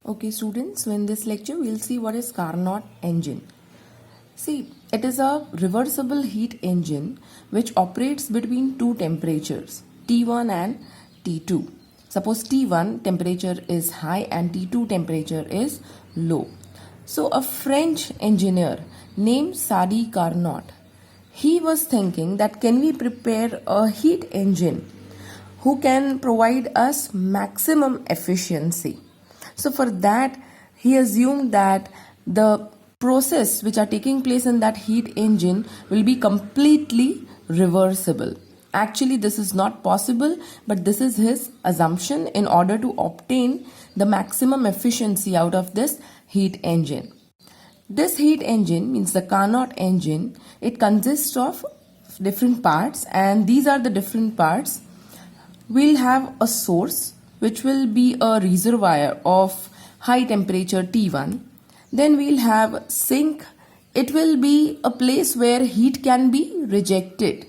Okay students, so in this lecture we'll see what is Carnot engine. See, it is a reversible heat engine which operates between two temperatures T1 and T2. Suppose T1 temperature is high and T2 temperature is low. So a French engineer named Sadi Carnot, he was thinking that can we prepare a heat engine who can provide us maximum efficiency. So for that, he assumed that the process which are taking place in that heat engine will be completely reversible. Actually, this is not possible, but this is his assumption in order to obtain the maximum efficiency out of this heat engine. This heat engine means the Carnot engine. It consists of different parts, and these are the different parts. We'll have a source which will be a reservoir of high temperature T1. Then we'll have sink. It will be a place where heat can be rejected.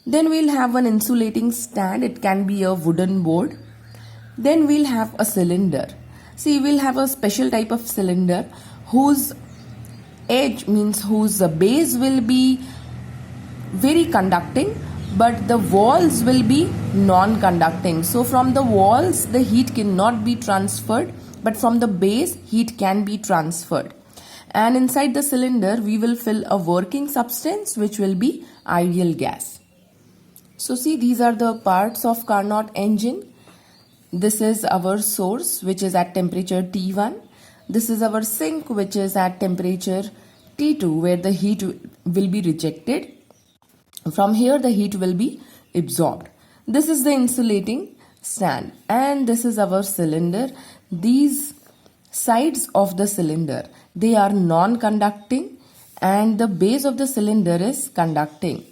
Then we'll have an insulating stand. It can be a wooden board. Then we'll have a cylinder. See, we'll have a special type of cylinder whose edge means whose base will be very conducting, but the walls will be non-conducting. So from the walls the heat cannot be transferred, but from the base heat can be transferred. And inside the cylinder we will fill a working substance which will be ideal gas. So see, these are the parts of Carnot engine. This is our source which is at temperature T1. This is our sink which is at temperature T2 where the heat will be rejected. From here the heat will be absorbed. This is the insulating stand and this is our cylinder. These sides of the cylinder, they are non-conducting and the base of the cylinder is conducting.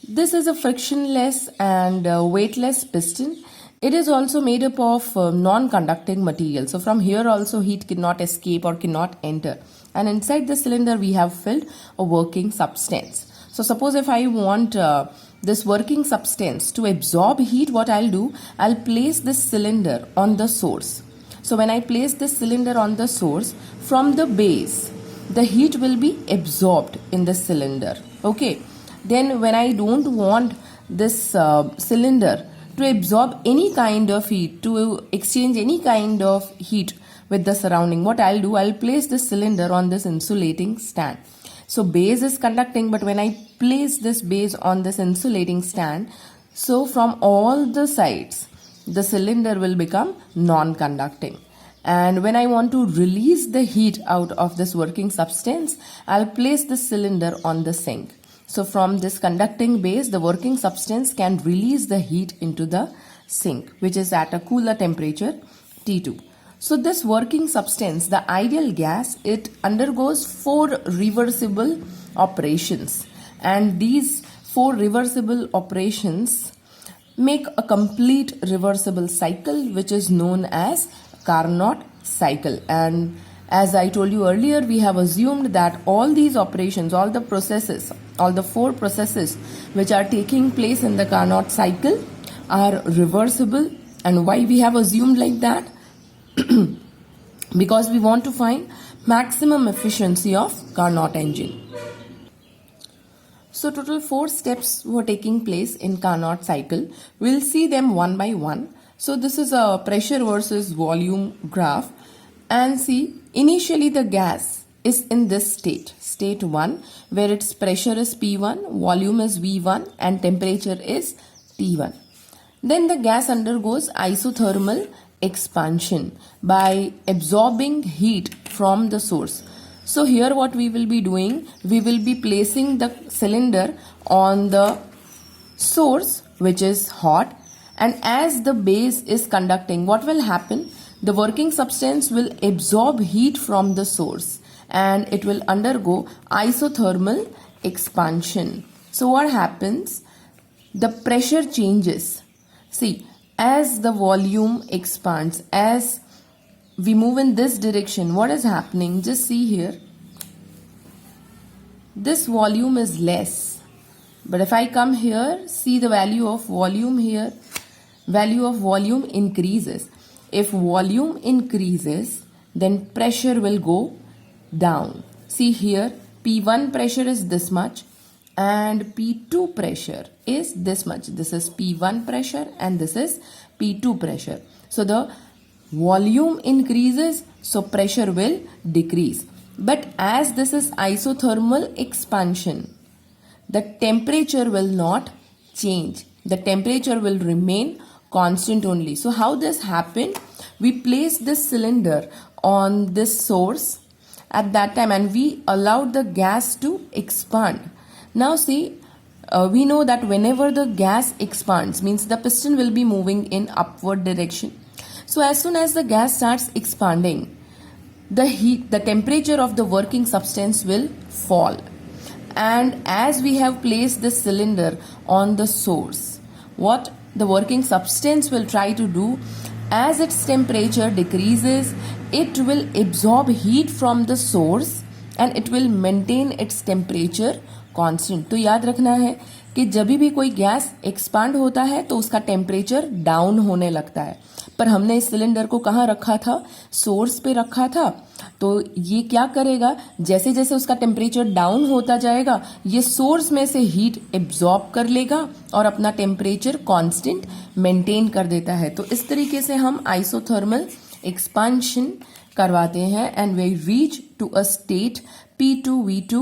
This is a frictionless and weightless piston. It is also made up of non-conducting material. So from here also heat cannot escape or cannot enter. And inside the cylinder we have filled a working substance. So suppose if I want this working substance to absorb heat, what I'll do, I'll place this cylinder on the source. So when I place this cylinder on the source, from the base, the heat will be absorbed in the cylinder. Okay. Then when I don't want this cylinder to absorb any kind of heat, to exchange any kind of heat with the surrounding, what I'll do, I'll place this cylinder on this insulating stand. So base is conducting, but when I place this base on this insulating stand, so from all the sides, the cylinder will become non-conducting. And when I want to release the heat out of this working substance, I'll place this cylinder on the sink. So from this conducting base, the working substance can release the heat into the sink, which is at a cooler temperature T2. So this working substance, the ideal gas, it undergoes 4 reversible operations. And these 4 reversible operations make a complete reversible cycle which is known as Carnot cycle. And as I told you earlier, we have assumed that all these operations, all the processes, all the 4 processes which are taking place in the Carnot cycle are reversible. And why we have assumed like that? Because we want to find maximum efficiency of Carnot engine. So total 4 steps were taking place in Carnot cycle. We'll see them one by one. So this is a pressure versus volume graph. And see, initially the gas is in this state, state 1, where its pressure is P1, volume is V1 and temperature is T1. Then the gas undergoes isothermal expansion by absorbing heat from the source. So here what we will be doing, we will be placing the cylinder on the source which is hot, and as the base is conducting, what will happen? The working substance will absorb heat from the source and it will undergo isothermal expansion. So what happens? The pressure changes. See, as the volume expands, as we move in this direction, what is happening? Just see here. This volume is less. But if I come here, see the value of volume here. Value of volume increases. If volume increases, then pressure will go down. See here, P1 pressure is this much and P2 pressure is this much. This is P1 pressure and this is P2 pressure. So the volume increases, so pressure will decrease. But as this is isothermal expansion, the temperature will not change. The temperature will remain constant only. So how this happened? We placed this cylinder on this source at that time and we allowed the gas to expand. Now see, we know that whenever the gas expands, means the piston will be moving in upward direction. So as soon as the gas starts expanding, the temperature of the working substance will fall. And as we have placed the cylinder on the source, what the working substance will try to do, as its temperature decreases, it will absorb heat from the source and it will maintain its temperature constant. तो याद रखना है कि जब भी कोई gas expand होता है तो उसका टेम्परेचर डाउन होने लगता है. पर हमने इस सिलेंडर को कहाँ रखा था? सोर्स पे रखा था. तो ये क्या करेगा? जैसे जैसे उसका टेम्परेचर डाउन होता जाएगा, ये सोर्स में से हीट एब्जॉर्ब कर लेगा और अपना टेम्परेचर कांस्टेंट मेंटेन कर देता है. तो इस तरीके से हम आइसोथर्मल एक्सपांशन करवाते हैं and we reach to a state P2 V2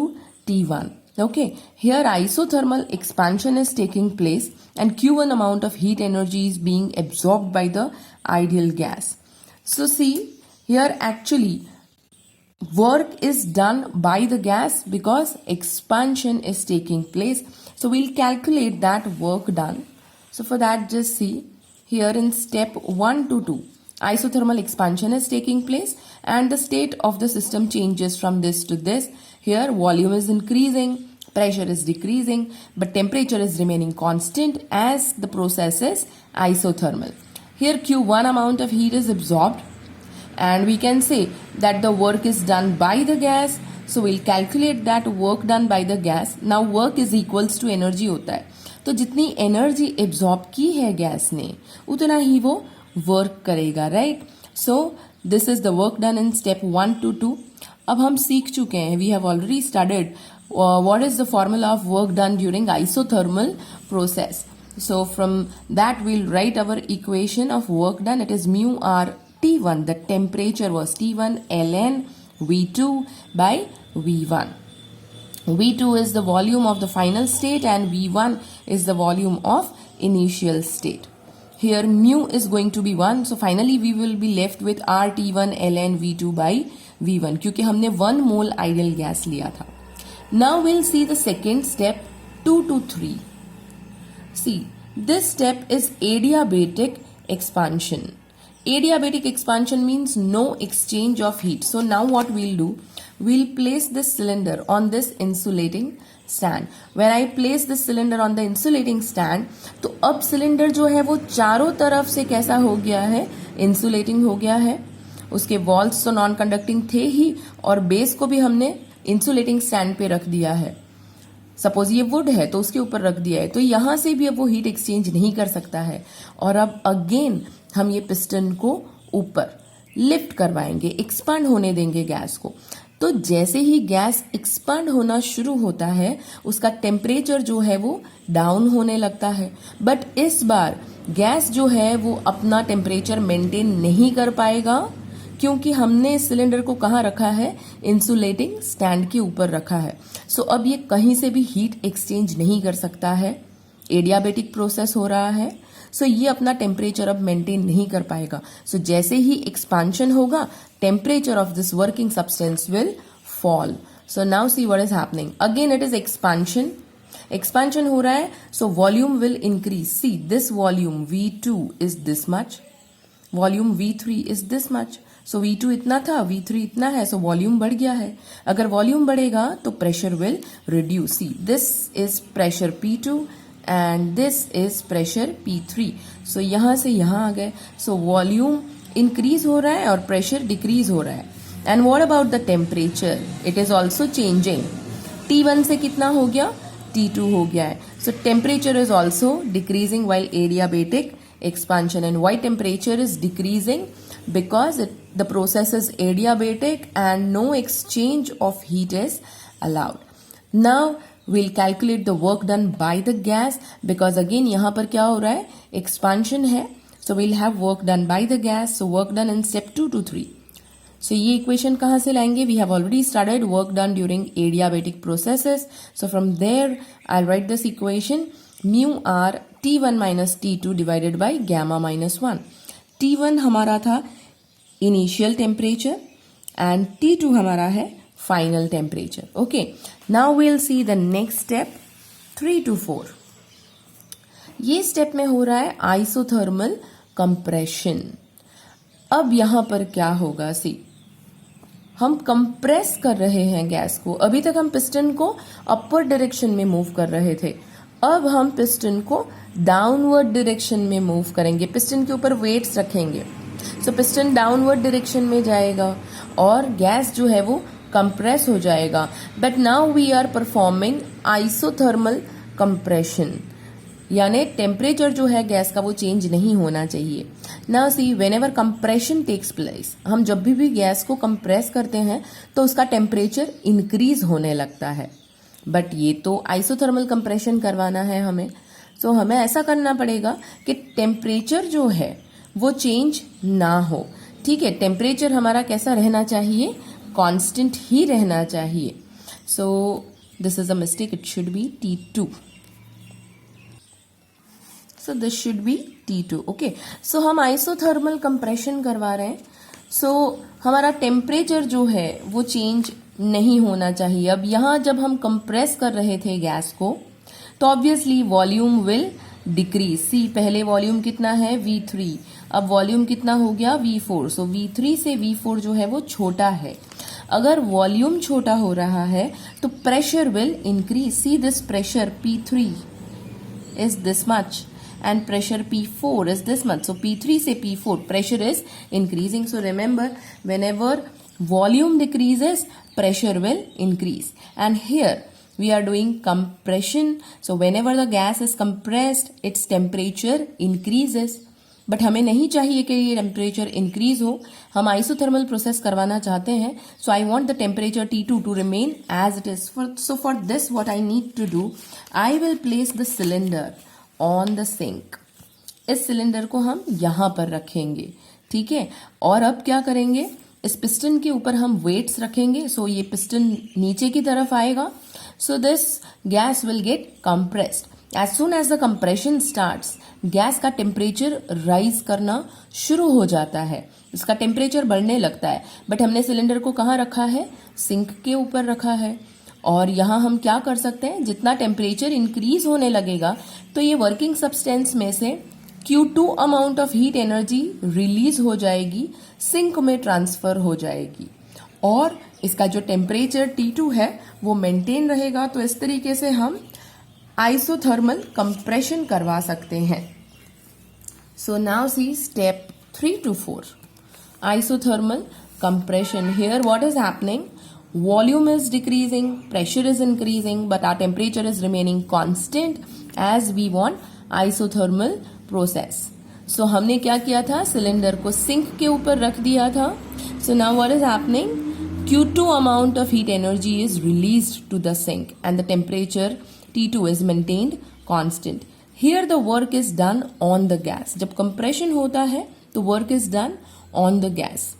T1. Okay, here isothermal expansion is taking place and Q1 amount of heat energy is being absorbed by the ideal gas. So see, here actually work is done by the gas because expansion is taking place. So we'll calculate that work done. So for that, just see here in step 1 to 2, isothermal expansion is taking place and the state of the system changes from this to this. Here volume is increasing, pressure is decreasing, but temperature is remaining constant as the process is isothermal. Here Q1 amount of heat is absorbed and we can say that the work is done by the gas. So we'll calculate that work done by the gas. Now work is equals to energy होता है. तो जितनी energy absorb की है gas ने उतना ही वो work करेगा, right? So this is the work done in step 1 to 2. अब हम सीख चुके हैं, we have already studied what is the formula of work done during isothermal process. So from that we'll write our equation of work done. It is mu r T1. The temperature was T1 ln V2 by V1. V2 is the volume of the final state and V1 is the volume of initial state. Here mu is going to be 1. So finally we will be left with RT1 ln V2 by V1 क्योंकि हमने 1 mole ideal gas लिया था. Now we'll see the second step 2 to 3. See, this step is adiabatic expansion. Adiabatic expansion means no exchange of heat. So now what we'll do, we'll place this cylinder on this insulating stand. When I place this cylinder on the insulating stand, तो अब cylinder जो है वो चारों तरफ से कैसा हो गया है? Insulating हो गया है. उसके walls तो नॉन कंडक्टिंग थे ही और बेस को भी हमने इंसुलेटिंग स्टैंड पे रख दिया है. सपोज ये वुड है तो उसके ऊपर रख दिया है, तो यहां से भी अब वो हीट एक्सचेंज नहीं कर सकता है. और अब अगेन हम ये पिस्टन को ऊपर लिफ्ट करवाएंगे, एक्सपांड होने देंगे गैस को. तो जैसे ही गैस एक्सपांड होना शुरू होता है उसका टेम्परेचर जो है वो डाउन होने लगता है. बट इस बार गैस जो है वो अपना टेम्परेचर मेंटेन नहीं कर पाएगा क्योंकि हमने इस सिलेंडर को कहाँ रखा है? इंसुलेटिंग स्टैंड के ऊपर रखा है. सो अब ये कहीं से भी हीट एक्सचेंज नहीं कर सकता है. एडियाबेटिक प्रोसेस हो रहा है. सो ये अपना टेम्परेचर अब मेंटेन नहीं कर पाएगा. सो जैसे ही एक्सपांशन होगा temperature of this working substance will fall. So now see what is happening. Again it is expansion. Expansion हो रहा है so volume will increase. See this volume V2 is this much, volume V3 is this much. So V2 इतना था, V3 इतना है, so volume बढ़ गया है. अगर वॉल्यूम बढ़ेगा तो pressure will reduce. C this is pressure P2 and this is pressure P3. सो यहां से यहां आ गए. सो वॉल्यूम इंक्रीज हो रहा है और प्रेशर डिक्रीज हो रहा है. And what about the temperature? It is also changing. T1 से कितना हो गया? T2 हो गया है. सो temperature is also decreasing while adiabatic expansion. And why temperature is decreasing? because the process is adiabatic and no exchange of heat is allowed. Now we'll calculate the work done by the gas because again यहाँ पर क्या हो रहा है, expansion है, so we'll have work done by the gas, so work done in step 2 to 3. So ये equation कहाँ से लाएंगे? We have already studied work done during adiabatic processes. So from there I'll write this equation, mu r T1 minus T2 divided by gamma minus 1. T1 हमारा था initial temperature and T2 हमारा है final temperature. Okay, now we'll see the next step 3 to 4. ये step में हो रहा है isothermal compression. अब यहां पर क्या होगा? सी, हम कंप्रेस कर रहे हैं गैस को. अभी तक हम पिस्टन को अपर डायरेक्शन में मूव कर रहे थे, अब हम पिस्टन को डाउनवर्ड डायरेक्शन में मूव करेंगे. पिस्टन के ऊपर वेट्स रखेंगे, सो पिस्टन डाउनवर्ड डायरेक्शन में जाएगा और गैस जो है वो कंप्रेस हो जाएगा. But now we are performing isothermal compression, यानी टेम्परेचर जो है गैस का वो चेंज नहीं होना चाहिए. ना see, whenever compression takes place, हम जब भी गैस को कंप्रेस करते हैं तो उसका टेम्परेचर इंक्रीज होने लगता है. बट ये तो आइसोथर्मल कंप्रेशन करवाना है हमें, सो हमें ऐसा करना पड़ेगा कि टेम्परेचर जो है वो चेंज ना हो. ठीक है, टेम्परेचर हमारा कैसा रहना चाहिए? कांस्टेंट ही रहना चाहिए. सो this is a mistake, it should be T2. So this should be T2. Okay, so हम आइसोथर्मल कंप्रेशन करवा रहे हैं. So हमारा टेम्परेचर जो है वो चेंज नहीं होना चाहिए. अब यहाँ जब हम कंप्रेस कर रहे थे गैस को तो ऑब्वियसली वॉल्यूम विल डिक्रीज. सी, पहले वॉल्यूम कितना है? V3. अब वॉल्यूम कितना हो गया? V4. सो V3 से V4 जो है वो छोटा है. अगर वॉल्यूम छोटा हो रहा है तो pressure will increase. See, this pressure P3 is this much and pressure P4 is this much. So P3 से P4 pressure is increasing. So remember, whenever volume decreases, pressure will increase. And here we are doing compression. So whenever the gas is compressed, its temperature increases. But हमें नहीं चाहिए कि ये temperature increase हो, हम isothermal process करवाना चाहते हैं. So I want the temperature T2 to remain as it is. So for this what I need to do, I will place the cylinder on the sink. इस cylinder को हम यहां पर रखेंगे. ठीक है, और अब क्या करेंगे? इस पिस्टन के ऊपर हम वेट्स रखेंगे. सो ये पिस्टन नीचे की तरफ आएगा. So this gas will get compressed. As soon as the compression starts, gas का टेम्परेचर राइज करना शुरू हो जाता है, इसका टेम्परेचर बढ़ने लगता है. बट हमने सिलेंडर को कहाँ रखा है? सिंक के ऊपर रखा है. और यहाँ हम क्या कर सकते हैं? जितना टेम्परेचर इंक्रीज होने लगेगा तो ये वर्किंग सब्सटेंस में से Q2 amount of heat energy release हो जाएगी, सिंक में ट्रांसफर हो जाएगी और इसका जो टेम्परेचर T2 है वो मेंटेन रहेगा. तो इस तरीके से हम आइसोथर्मल कंप्रेशन करवा सकते हैं. So now see step 3 to 4, isothermal compression. Here what is happening? Volume is decreasing, pressure is increasing, but our temperature is remaining constant as we want isothermal process. So हमने क्या किया था? Cylinder को sink के ऊपर रख दिया था. So now what is happening? Q2 amount of heat energy is released to the sink and the temperature T2 is maintained constant. Here the work is done on the gas. जब compression होता है तो work is done on the gas.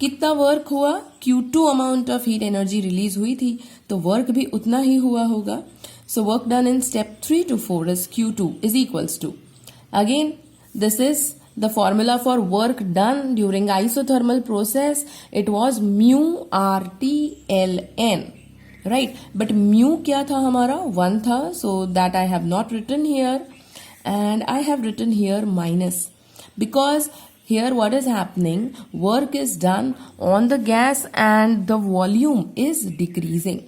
कितना work हुआ? Q2 amount of heat energy release हुई थी तो work भी उतना ही हुआ होगा. So work done in step 3 to 4 is Q2 is equals to, again this is the formula for work done during isothermal process. It was mu RT ln, right. But mu क्या था हमारा? 1 था. So that I have not written here and I have written here minus, because here what is happening? Work is done on the gas and the volume is decreasing.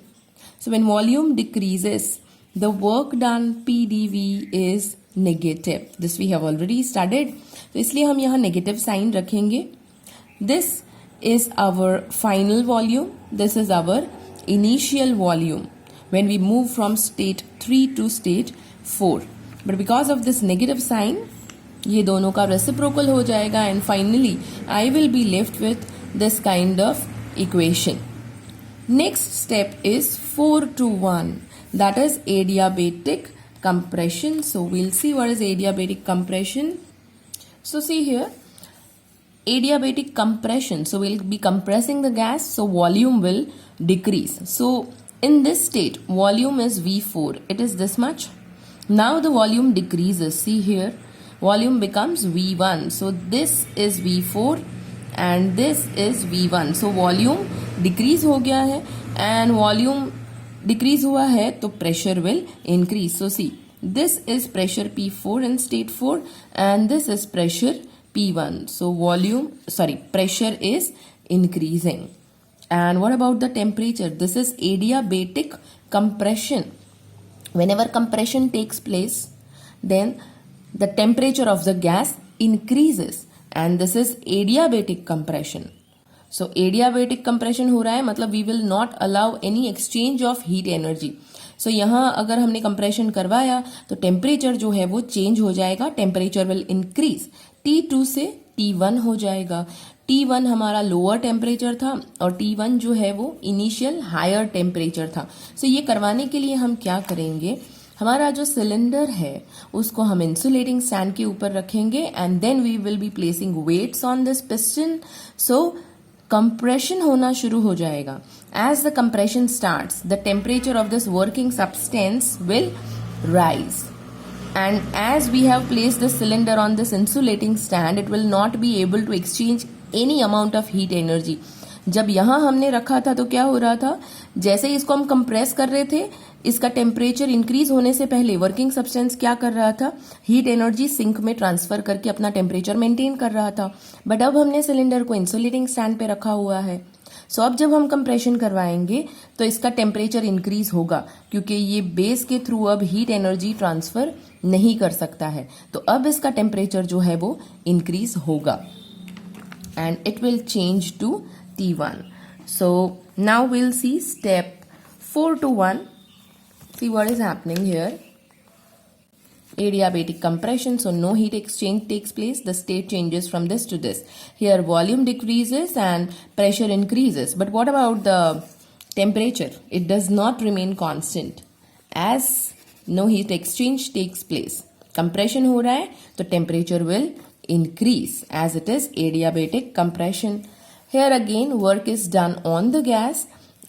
So when volume decreases, the work done PDV is negative. This we have already studied. तो इसलिए हम यहाँ negative sign रखेंगे. This is our final volume. This is our initial volume when we move from state 3 to state 4. But because of this negative sign, ये दोनों का reciprocal हो जाएगा and finally I will be left with this kind of equation. Next step is 4 to 1, that is adiabatic compression. So we'll see what is adiabatic compression. So see here, adiabatic compression. So we'll be compressing the gas, so volume will decrease. So in this state, volume is V4. It is this much. Now the volume decreases. See here, volume becomes V1. So this is V4 and this is V1. So volume decrease हो गया है and volume decrease हुआ है तो pressure will increase. So see, this is pressure P4 in state 4 and this is pressure P1. So pressure is increasing. And what about the temperature? This is adiabatic compression. Whenever compression takes place, then the temperature of the gas increases and this is adiabatic compression. So adiabatic compression हो रहा है मतलब we will not allow any exchange of heat energy. So यहाँ अगर हमने compression करवाया तो temperature जो है वो change हो जाएगा, temperature will increase. T2 से T1 हो जाएगा. T1 हमारा lower temperature था और T1 जो है वो initial higher temperature था. So ये करवाने के लिए हम क्या करेंगे, हमारा जो सिलेंडर है उसको हम इंसुलेटिंग स्टैंड के ऊपर रखेंगे and then we will be placing weights on this piston. So compression होना शुरू हो जाएगा. As the compression starts the temperature of this working substance will rise and as we have placed the cylinder on this insulating stand, it will not be able to exchange any amount of heat energy. जब यहाँ हमने रखा था तो क्या हो रहा था, जैसे ही इसको हम कंप्रेस कर रहे थे इसका टेम्परेचर इंक्रीज होने से पहले वर्किंग सब्सटेंस क्या कर रहा था, हीट एनर्जी सिंक में ट्रांसफर करके अपना टेम्परेचर मेंटेन कर रहा था. बट अब हमने सिलेंडर को इंसुलेटिंग स्टैंड पे रखा हुआ है. सो अब जब हम कंप्रेशन करवाएंगे तो इसका टेम्परेचर इंक्रीज होगा क्योंकि ये बेस के थ्रू अब हीट एनर्जी ट्रांसफर नहीं कर सकता है. तो अब इसका टेम्परेचर जो है वो इंक्रीज होगा and it will change to T1. So now we'll see step 4 to 1. See what is happening here. Adiabatic compression, so no heat exchange takes place. The state changes from this to this. Here volume decreases and pressure increases. But what about the temperature? It does not remain constant as no heat exchange takes place. Compression हो रहा है तो temperature will increase as it is adiabatic compression. Here again work is done on the gas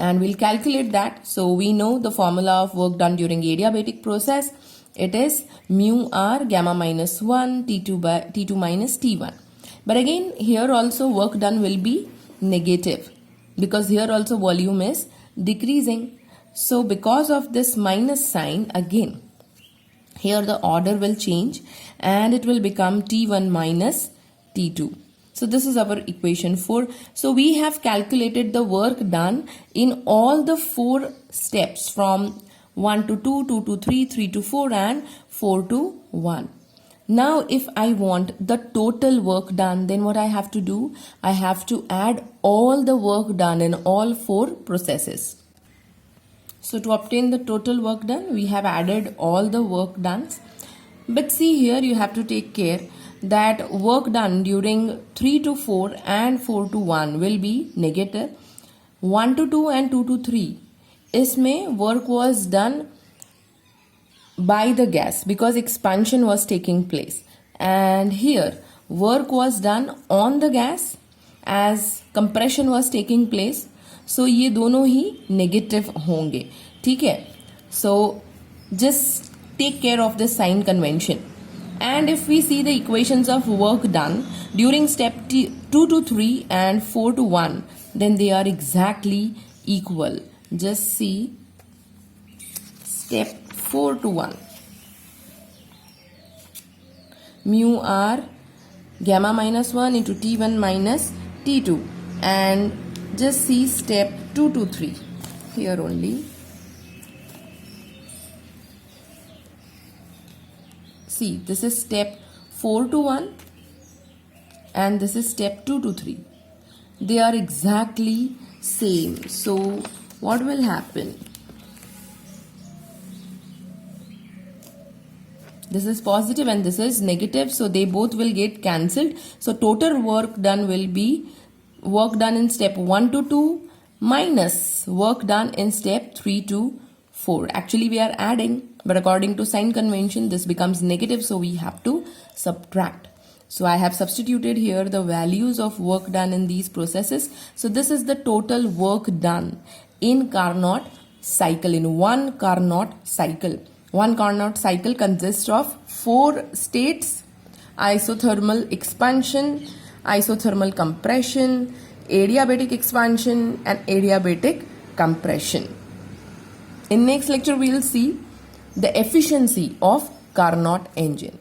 and we'll calculate that. So we know the formula of work done during adiabatic process. It is mu r gamma minus 1 T2 minus T1. But again here also work done will be negative because here also volume is decreasing. So because of this minus sign, again here the order will change and it will become T1 minus T2. So this is our equation 4. So we have calculated the work done in all the 4 steps from 1 to 2, 2 to 3, 3 to 4 and 4 to 1. Now if I want the total work done, then what I have to do? I have to add all the work done in all 4 processes. So to obtain the total work done, we have added all the work done. But see here you have to take care that work done during 3 to 4 and 4 to 1 will be negative. 1 to 2 and 2 to 3 इसमें work was done by the gas because expansion was taking place, and here work was done on the gas as compression was taking place. So ये दोनों ही negative होंगे. ठीक है, so just take care of this sign convention. And if we see the equations of work done during step 2 to 3 and 4 to 1, then they are exactly equal. Just see step 4 to 1. Mu r gamma minus 1 into T1 minus T2. And just see step 2 to 3 here only. See, this is step 4 to 1 and this is step 2 to 3. They are exactly same. So what will happen? This is positive and this is negative, so they both will get cancelled. So total work done will be work done in step 1 to 2 minus work done in step 3 to 4. Actually we are adding, but according to sign convention this becomes negative, so we have to subtract. So I have substituted here the values of work done in these processes. So this is the total work done in Carnot cycle, in one Carnot cycle. One Carnot cycle consists of 4 states: isothermal expansion, isothermal compression, adiabatic expansion and adiabatic compression. In next lecture we will see the efficiency of Carnot engine.